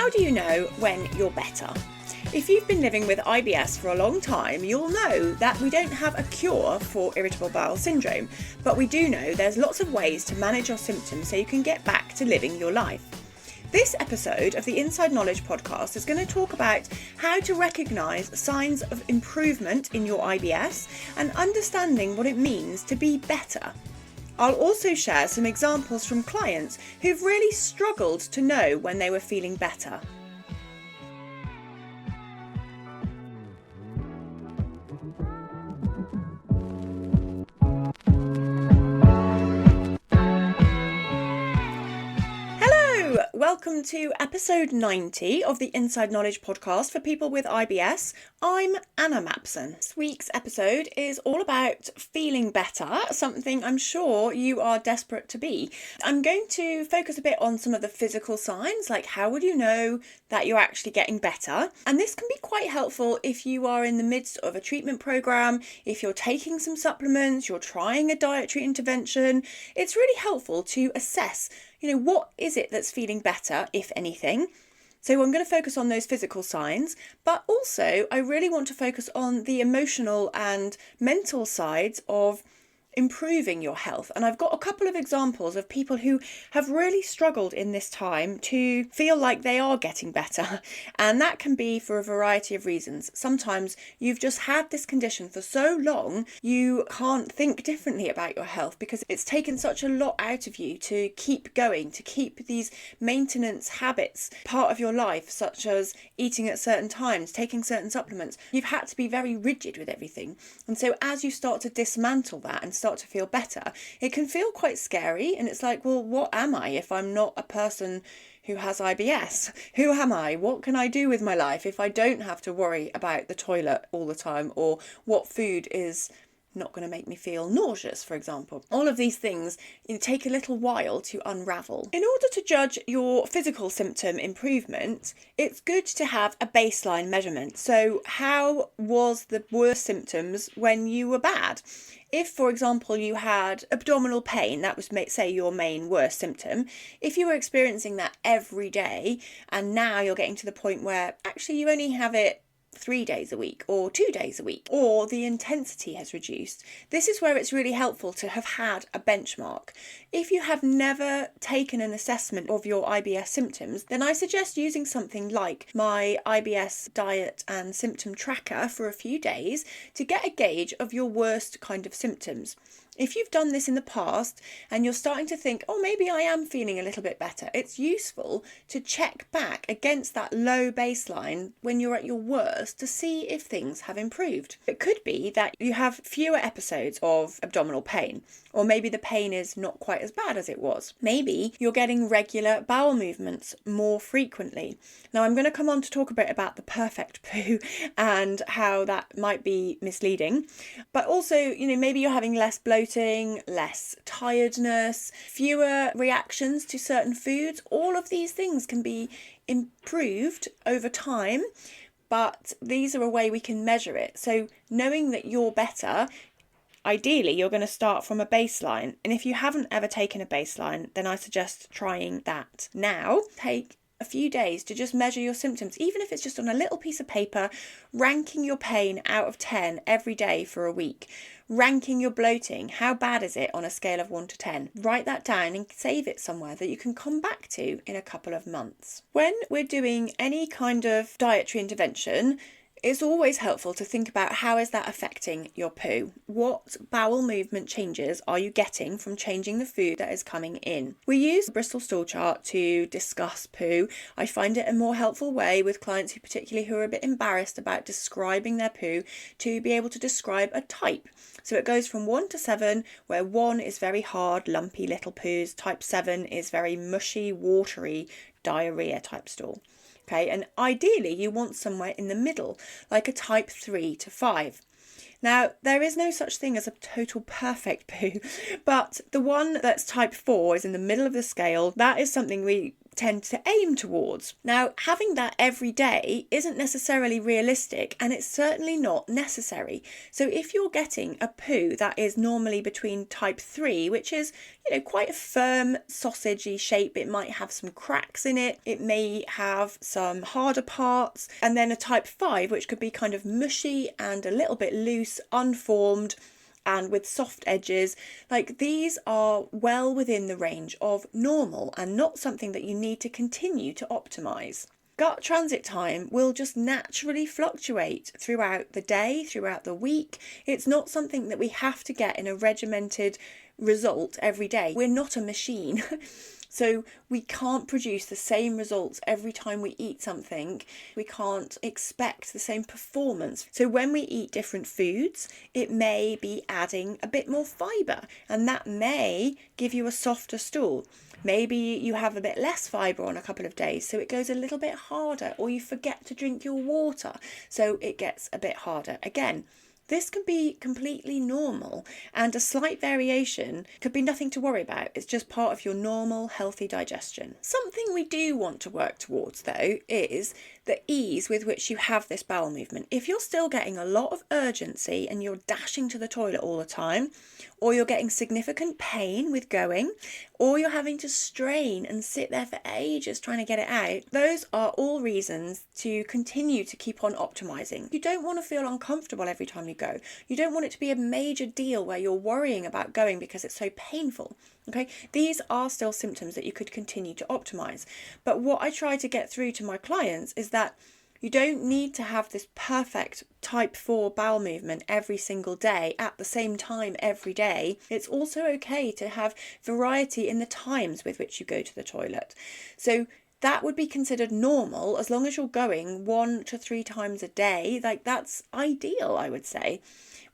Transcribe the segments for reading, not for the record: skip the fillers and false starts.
How do you know when you're better? If you've been living with IBS for a long time, you'll know that we don't have a cure for irritable bowel syndrome, but we do know there's lots of ways to manage your symptoms so you can get back to living your life. This episode of the Inside Knowledge podcast is going to talk about how to recognise signs of improvement in your IBS and understanding what it means to be better. I'll also share some examples from clients who've really struggled to know when they were feeling better. Welcome to episode 90 of the Inside Knowledge podcast for people with IBS. I'm Anna Mapson. This week's episode is all about feeling better, something I'm sure you are desperate to be. I'm going to focus a bit on some of the physical signs, like how would you know that you're actually getting better? And this can be quite helpful if you are in the midst of a treatment program, if you're taking some supplements, you're trying a dietary intervention. It's really helpful to assess what is it that's feeling better, if anything? So I'm going to focus on those physical signs, but also I really want to focus on the emotional and mental sides of improving your health. And I've got a couple of examples of people who have really struggled in this time to feel like they are getting better. And that can be for a variety of reasons. Sometimes you've just had this condition for so long, you can't think differently about your health because it's taken such a lot out of you to keep going, to keep these maintenance habits part of your life, such as eating at certain times, taking certain supplements. You've had to be very rigid with everything. And so as you start to dismantle that and start to feel better, it can feel quite scary, and it's like, well, what am I if I'm not a person who has IBS? Who am I? What can I do with my life if I don't have to worry about the toilet all the time, or what food is not going to make me feel nauseous, for example. All of these things take a little while to unravel. In order to judge your physical symptom improvement, it's good to have a baseline measurement. So how was the worst symptoms when you were bad? If, for example, you had abdominal pain, that was, say, your main worst symptom. If you were experiencing that every day and now you're getting to the point where actually you only have it 3 days a week or 2 days a week, or the intensity has reduced. This is where it's really helpful to have had a benchmark. If you have never taken an assessment of your IBS symptoms, then I suggest using something like my IBS diet and symptom tracker for a few days to get a gauge of your worst kind of symptoms. If you've done this in the past and you're starting to think, oh, maybe I am feeling a little bit better, it's useful to check back against that low baseline when you're at your worst to see if things have improved. It could be that you have fewer episodes of abdominal pain, or maybe the pain is not quite as bad as it was. Maybe you're getting regular bowel movements more frequently. Now, I'm going to come on to talk a bit about the perfect poo and how that might be misleading, but also, maybe you're having less bloating, less tiredness, fewer reactions to certain foods. All of these things can be improved over time, but these are a way we can measure it. So knowing that you're better, ideally you're going to start from a baseline. And if you haven't ever taken a baseline, then I suggest trying that now. Take a few days to just measure your symptoms, even if it's just on a little piece of paper, ranking your pain out of 10 every day for a week. Ranking your bloating, how bad is it on a scale of 1 to 10? Write that down and save it somewhere that you can come back to in a couple of months. When we're doing any kind of dietary intervention, it's always helpful to think about how is that affecting your poo? What bowel movement changes are you getting from changing the food that is coming in? We use the Bristol stool chart to discuss poo. I find it a more helpful way with clients particularly who are a bit embarrassed about describing their poo to be able to describe a type. So it goes from 1 to 7, where 1 is very hard, lumpy little poos. Type 7 is very mushy, watery, diarrhea type stool. Okay, and ideally you want somewhere in the middle, like a type 3 to 5. Now, there is no such thing as a total perfect poo, but the one that's type 4 is in the middle of the scale. That is something we tend to aim towards. Now, having that every day isn't necessarily realistic, and it's certainly not necessary. So if you're getting a poo that is normally between type 3, which is, quite a firm sausagey shape, it might have some cracks in it, it may have some harder parts, and then a type 5, which could be kind of mushy and a little bit loose, unformed, and with soft edges, like these are well within the range of normal and not something that you need to continue to optimize. Gut transit time will just naturally fluctuate throughout the day, throughout the week. It's not something that we have to get in a regimented result every day. We're not a machine. So we can't produce the same results every time we eat something. We can't expect the same performance. So when we eat different foods, it may be adding a bit more fibre, and that may give you a softer stool. Maybe you have a bit less fibre on a couple of days, so it goes a little bit harder, or you forget to drink your water, so it gets a bit harder. Again, this can be completely normal, and a slight variation could be nothing to worry about. It's just part of your normal, healthy digestion. Something we do want to work towards, though, is the ease with which you have this bowel movement. If you're still getting a lot of urgency and you're dashing to the toilet all the time, or you're getting significant pain with going, or you're having to strain and sit there for ages trying to get it out, those are all reasons to continue to keep on optimizing. You don't want to feel uncomfortable every time you go. You don't want it to be a major deal where you're worrying about going because it's so painful. Okay, these are still symptoms that you could continue to optimize. But what I try to get through to my clients is that you don't need to have this perfect type 4 bowel movement every single day at the same time every day. It's also okay to have variety in the times with which you go to the toilet. So that would be considered normal as long as you're going 1 to 3 times a day. Like, that's ideal, I would say.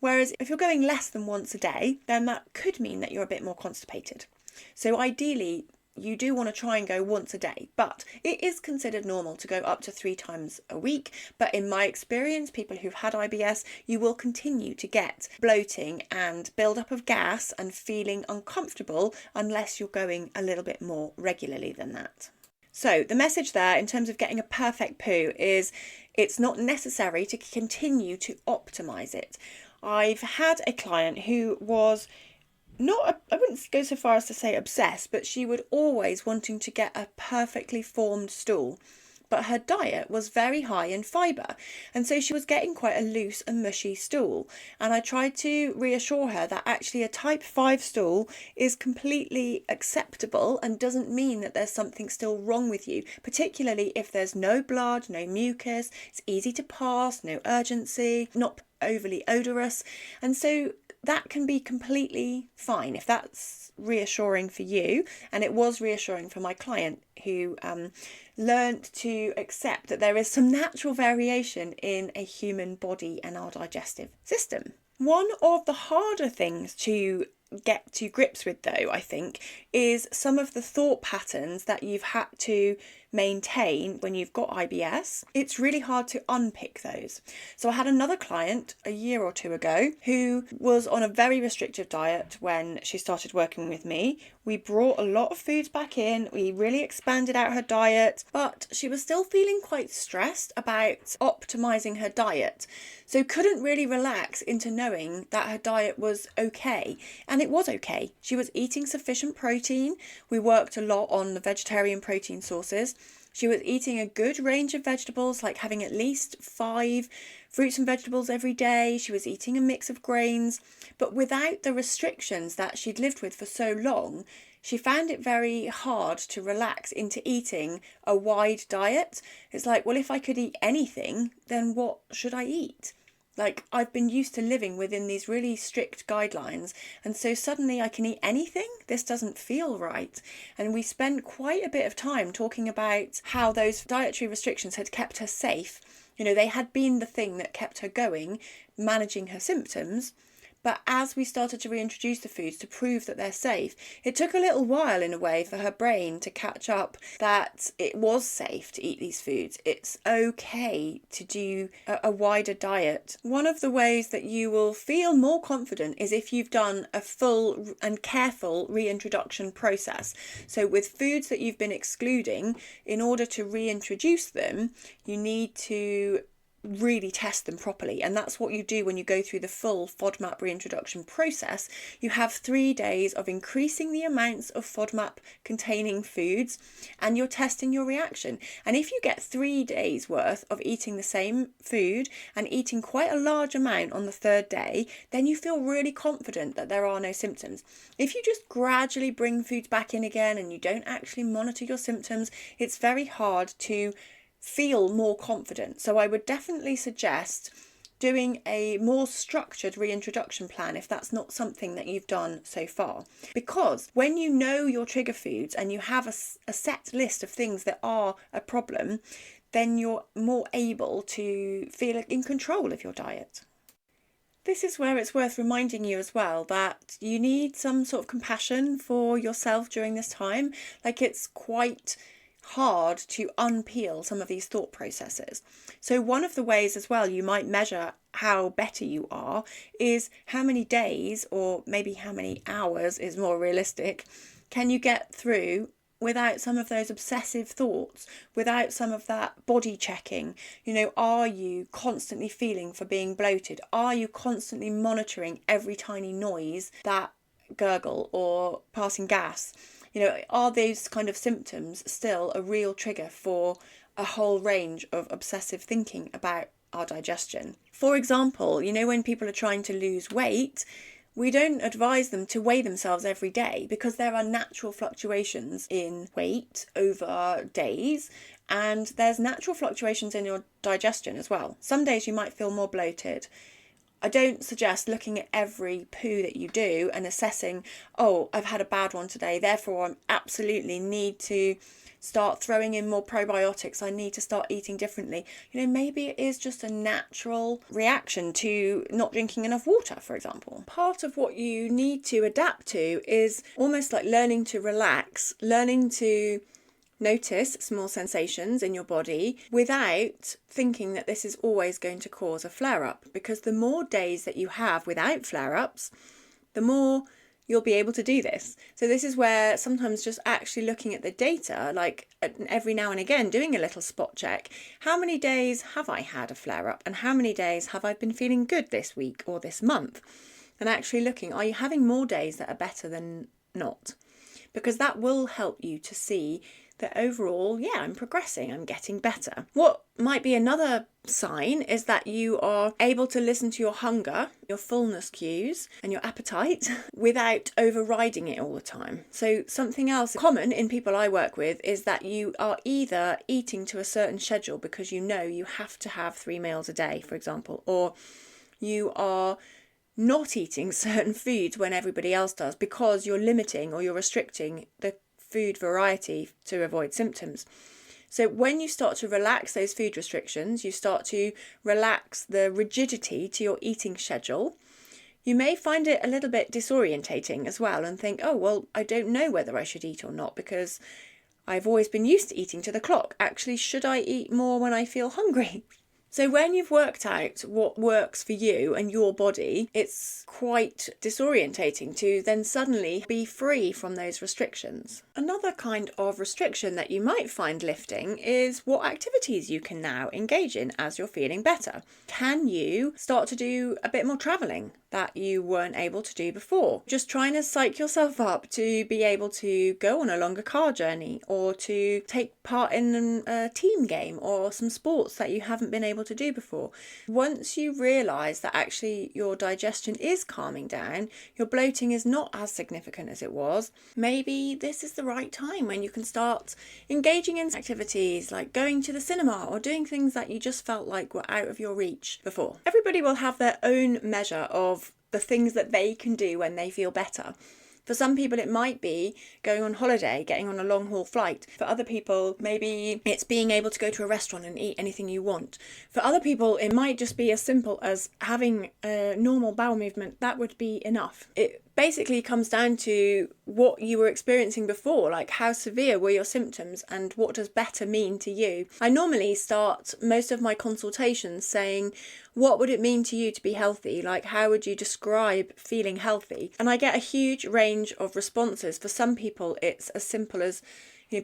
Whereas if you're going less than once a day, then that could mean that you're a bit more constipated. So ideally, you do want to try and go once a day, but it is considered normal to go up to 3 times a week. But in my experience, people who've had IBS, you will continue to get bloating and build-up of gas and feeling uncomfortable unless you're going a little bit more regularly than that. So the message there in terms of getting a perfect poo is it's not necessary to continue to optimize it. I've had a client who was I wouldn't go so far as to say obsessed, but she would always wanting to get a perfectly formed stool. But her diet was very high in fibre, and so she was getting quite a loose and mushy stool. And I tried to reassure her that actually a type 5 stool is completely acceptable and doesn't mean that there's something still wrong with you, particularly if there's no blood, no mucus, it's easy to pass, no urgency, not overly odorous. And so that can be completely fine if that's reassuring for you. And it was reassuring for my client who learned to accept that there is some natural variation in a human body and our digestive system. One of the harder things to get to grips with, though, I think, is some of the thought patterns that you've had to maintain when you've got IBS. It's really hard to unpick those. So I had another client a year or two ago who was on a very restrictive diet when she started working with me. We brought a lot of foods back in, we really expanded out her diet, but she was still feeling quite stressed about optimizing her diet. So couldn't really relax into knowing that her diet was okay. And it was okay. She was eating sufficient protein. We worked a lot on the vegetarian protein sources. She was eating a good range of vegetables, like having at least 5 fruits and vegetables every day. She was eating a mix of grains, but without the restrictions that she'd lived with for so long, she found it very hard to relax into eating a wide diet. It's like, well, if I could eat anything, then what should I eat? Like, I've been used to living within these really strict guidelines, and so suddenly I can eat anything? This doesn't feel right. And we spent quite a bit of time talking about how those dietary restrictions had kept her safe. They had been the thing that kept her going, managing her symptoms, But as we started to reintroduce the foods to prove that they're safe, it took a little while in a way for her brain to catch up that it was safe to eat these foods. It's okay to do a wider diet. One of the ways that you will feel more confident is if you've done a full and careful reintroduction process. So with foods that you've been excluding, in order to reintroduce them, you need to really test them properly, and that's what you do when you go through the full FODMAP reintroduction process. You have 3 days of increasing the amounts of FODMAP containing foods, and you're testing your reaction. And if you get 3 days worth of eating the same food and eating quite a large amount on the 3rd day, then you feel really confident that there are no symptoms. If you just gradually bring foods back in again and you don't actually monitor your symptoms, it's very hard to feel more confident. So I would definitely suggest doing a more structured reintroduction plan if that's not something that you've done so far. Because when you know your trigger foods and you have a set list of things that are a problem, then you're more able to feel in control of your diet. This is where it's worth reminding you as well that you need some sort of compassion for yourself during this time. Like, it's quite hard to unpeel some of these thought processes. So one of the ways as well you might measure how better you are is how many days, or maybe how many hours is more realistic, can you get through without some of those obsessive thoughts, without some of that body checking. Are you constantly feeling for being bloated? Are you constantly monitoring every tiny noise, that gurgle or passing gas? Are those kind of symptoms still a real trigger for a whole range of obsessive thinking about our digestion? For example, when people are trying to lose weight, we don't advise them to weigh themselves every day because there are natural fluctuations in weight over days, and there's natural fluctuations in your digestion as well. Some days you might feel more bloated. I don't suggest looking at every poo that you do and assessing, oh, I've had a bad one today, therefore I absolutely need to start throwing in more probiotics. I need to start eating differently. Maybe it is just a natural reaction to not drinking enough water, for example. Part of what you need to adapt to is almost like learning to relax, learning to notice small sensations in your body without thinking that this is always going to cause a flare-up, because the more days that you have without flare-ups, the more you'll be able to do this. So this is where sometimes just actually looking at the data, like every now and again doing a little spot check. How many days have I had a flare-up, and how many days have I been feeling good this week or this month? And actually looking, are you having more days that are better than not? Because that will help you to see that overall, I'm progressing, I'm getting better. What might be another sign is that you are able to listen to your hunger, your fullness cues, and your appetite without overriding it all the time. So something else common in people I work with is that you are either eating to a certain schedule because you have to have 3 meals a day, for example, or you are not eating certain foods when everybody else does because you're limiting or you're restricting the food variety to avoid symptoms. So when you start to relax those food restrictions, you start to relax the rigidity to your eating schedule, you may find it a little bit disorientating as well and think, oh, well, I don't know whether I should eat or not because I've always been used to eating to the clock. Actually, should I eat more when I feel hungry? So when you've worked out what works for you and your body, it's quite disorientating to then suddenly be free from those restrictions. Another kind of restriction that you might find lifting is what activities you can now engage in as you're feeling better. Can you start to do a bit more travelling that you weren't able to do before? Just trying to psych yourself up to be able to go on a longer car journey or to take part in a team game or some sports that you haven't been able to do before. Once you realise that actually your digestion is calming down, your bloating is not as significant as it was, maybe this is the right time when you can start engaging in activities like going to the cinema or doing things that you just felt like were out of your reach before. Everybody will have their own measure of the things that they can do when they feel better. For some people, it might be going on holiday, getting on a long haul flight. For other people, maybe it's being able to go to a restaurant and eat anything you want. For other people, it might just be as simple as having a normal bowel movement. That would be enough. It basically comes down to what you were experiencing before, like how severe were your symptoms and what does better mean to you. I normally start most of my consultations saying, what would it mean to you to be healthy? Like, how would you describe feeling healthy? And I get a huge range of responses. For some people, it's as simple as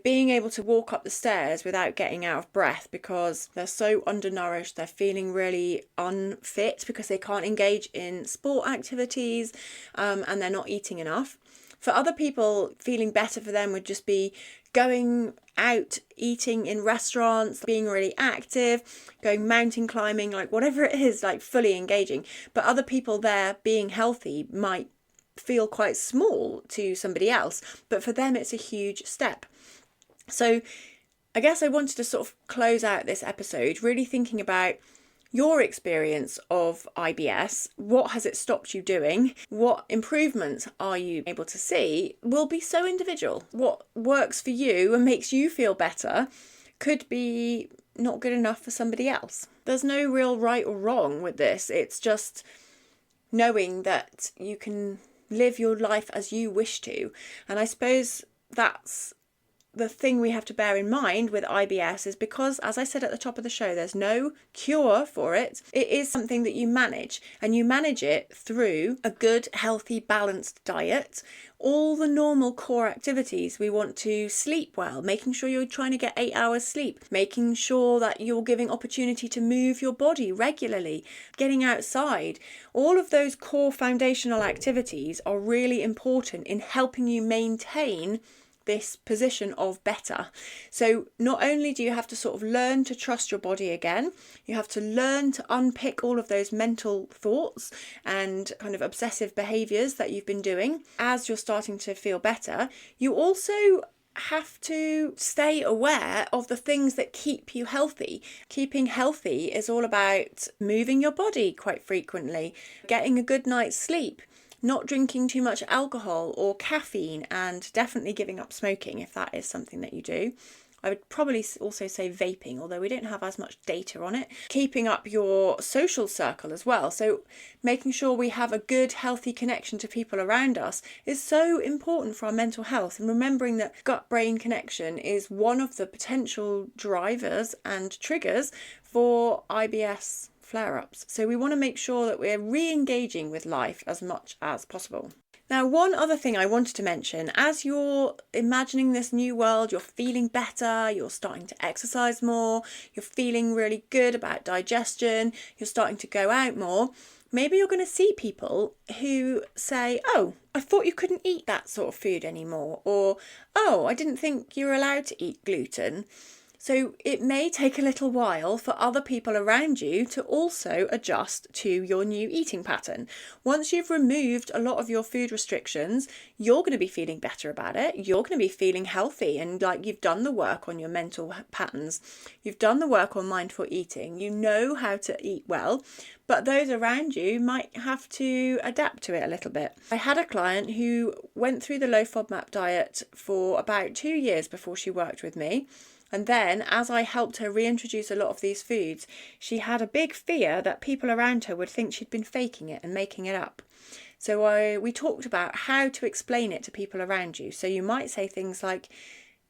being able to walk up the stairs without getting out of breath because they're so undernourished, they're feeling really unfit because they can't engage in sport activities and they're not eating enough. For other people, feeling better for them would just be going out, eating in restaurants, being really active, going mountain climbing, like whatever it is, like fully engaging. But other people there being healthy might feel quite small to somebody else, but for them it's a huge step. So I guess I wanted to sort of close out this episode really thinking about your experience of IBS. What has it stopped you doing? What improvements are you able to see? Will be so individual. What works for you and makes you feel better could be not good enough for somebody else. There's no real right or wrong with this. It's just knowing that you can live your life as you wish to. And I suppose that's the thing we have to bear in mind with IBS is because, as I said at the top of the show, there's no cure for it. It is something that you manage, and you manage it through a good, healthy, balanced diet, all the normal core activities. We want to sleep well, making sure you're trying to get 8 hours sleep, making sure that you're giving opportunity to move your body regularly, getting outside. All of those core foundational activities are really important in helping you maintain this position of better. So not only do you have to sort of learn to trust your body again, you have to learn to unpick all of those mental thoughts and kind of obsessive behaviours that you've been doing as you're starting to feel better. You also have to stay aware of the things that keep you healthy. Keeping healthy is all about moving your body quite frequently, getting a good night's sleep, not drinking too much alcohol or caffeine, and definitely giving up smoking if that is something that you do. I would probably also say vaping, although we don't have as much data on it. Keeping up your social circle as well. So making sure we have a good, healthy connection to people around us is so important for our mental health. And remembering that gut-brain connection is one of the potential drivers and triggers for IBS flare-ups. So we want to make sure that we're re-engaging with life as much as possible. Now, one other thing I wanted to mention, as you're imagining this new world, you're feeling better, you're starting to exercise more, you're feeling really good about digestion, you're starting to go out more, maybe you're going to see people who say, oh, I thought you couldn't eat that sort of food anymore, or, oh, I didn't think you were allowed to eat gluten. So it may take a little while for other people around you to also adjust to your new eating pattern. Once you've removed a lot of your food restrictions, you're going to be feeling better about it. You're going to be feeling healthy and like you've done the work on your mental patterns. You've done the work on mindful eating. You know how to eat well, but those around you might have to adapt to it a little bit. I had a client who went through the low FODMAP diet for about 2 years before she worked with me. And then, as I helped her reintroduce a lot of these foods, she had a big fear that people around her would think she'd been faking it and making it up. So we talked about how to explain it to people around you. So you might say things like,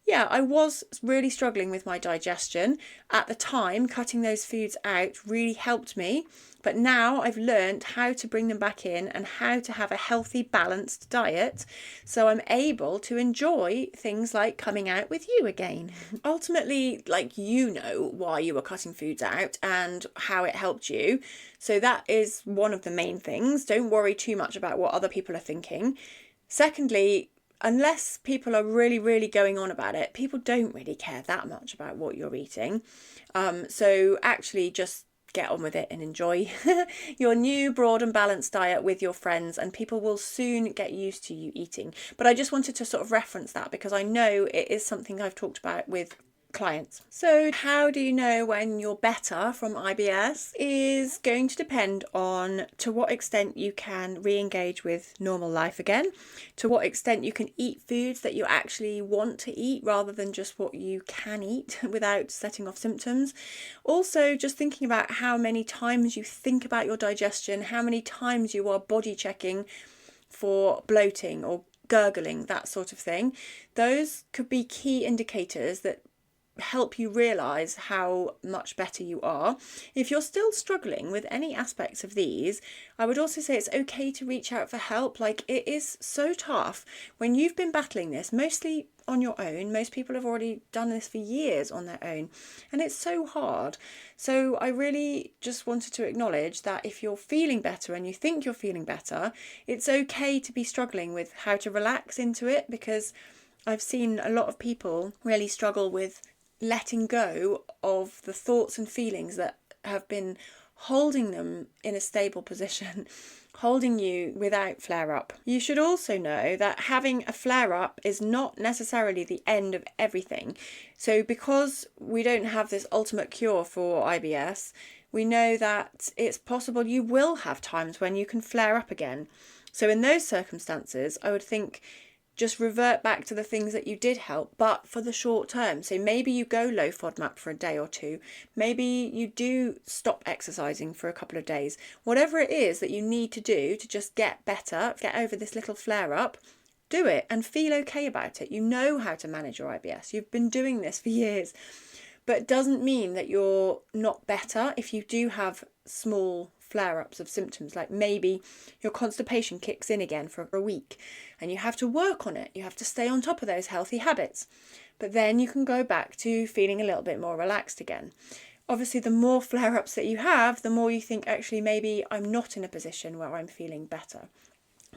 yeah, I was really struggling with my digestion. At the time, cutting those foods out really helped me. But now I've learned how to bring them back in and how to have a healthy, balanced diet. So I'm able to enjoy things like coming out with you again. Ultimately, like, you know why you were cutting foods out and how it helped you. So that is one of the main things. Don't worry too much about what other people are thinking. Secondly, unless people are really, really going on about it, people don't really care that much about what you're eating. So actually just get on with it and enjoy your new broad and balanced diet with your friends, and people will soon get used to you eating. But I just wanted to sort of reference that because I know it is something I've talked about with clients. So how do you know when you're better from IBS is going to depend on to what extent you can re-engage with normal life again, to what extent you can eat foods that you actually want to eat rather than just what you can eat without setting off symptoms. Also, just thinking about how many times you think about your digestion, how many times you are body checking for bloating or gurgling, that sort of thing. Those could be key indicators that help you realise how much better you are. If you're still struggling with any aspects of these, I would also say it's okay to reach out for help. Like, it is so tough when you've been battling this mostly on your own. Most people have already done this for years on their own, and it's so hard. So I really just wanted to acknowledge that if you're feeling better and you think you're feeling better, it's okay to be struggling with how to relax into it, because I've seen a lot of people really struggle with letting go of the thoughts and feelings that have been holding them in a stable position, holding you without flare-up. You should also know that having a flare-up is not necessarily the end of everything. So because we don't have this ultimate cure for IBS, we know that it's possible you will have times when you can flare up again. So in those circumstances, I would think just revert back to the things that you did help, but for the short term. So maybe you go low FODMAP for a day or two. Maybe you do stop exercising for a couple of days. Whatever it is that you need to do to just get better, get over this little flare up, do it and feel okay about it. You know how to manage your IBS. You've been doing this for years. But it doesn't mean that you're not better if you do have small flare-ups of symptoms, like maybe your constipation kicks in again for a week and you have to work on it. You have to stay on top of those healthy habits. But then you can go back to feeling a little bit more relaxed again. Obviously, the more flare-ups that you have, the more you think, actually, maybe I'm not in a position where I'm feeling better.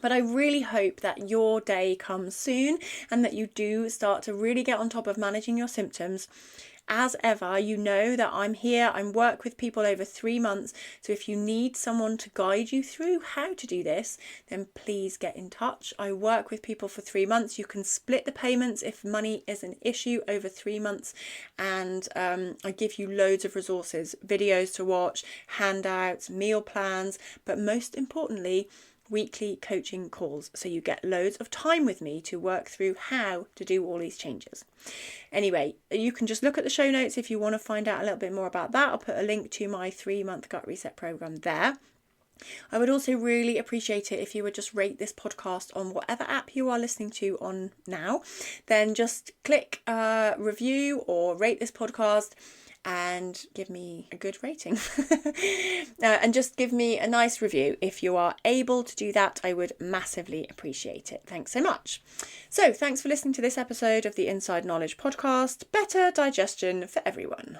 But I really hope that your day comes soon and that you do start to really get on top of managing your symptoms. As ever, you know that I'm here. I work with people over 3 months. So if you need someone to guide you through how to do this, then please get in touch. I work with people for 3 months. You can split the payments if money is an issue over 3 months. And I give you loads of resources, videos to watch, handouts, meal plans, but most importantly, weekly coaching calls, so you get loads of time with me to work through how to do all these changes. Anyway, you can just look at the show notes if you want to find out a little bit more about that. I'll put a link to my 3-month gut reset program there. I would also really appreciate it if you would just rate this podcast on whatever app you are listening to on now. Then just click review or rate this podcast and give me a good rating. And just give me a nice review. If you are able to do that, I would massively appreciate it. Thanks so much. So thanks for listening to this episode of the Inside Knowledge podcast. Better digestion for everyone.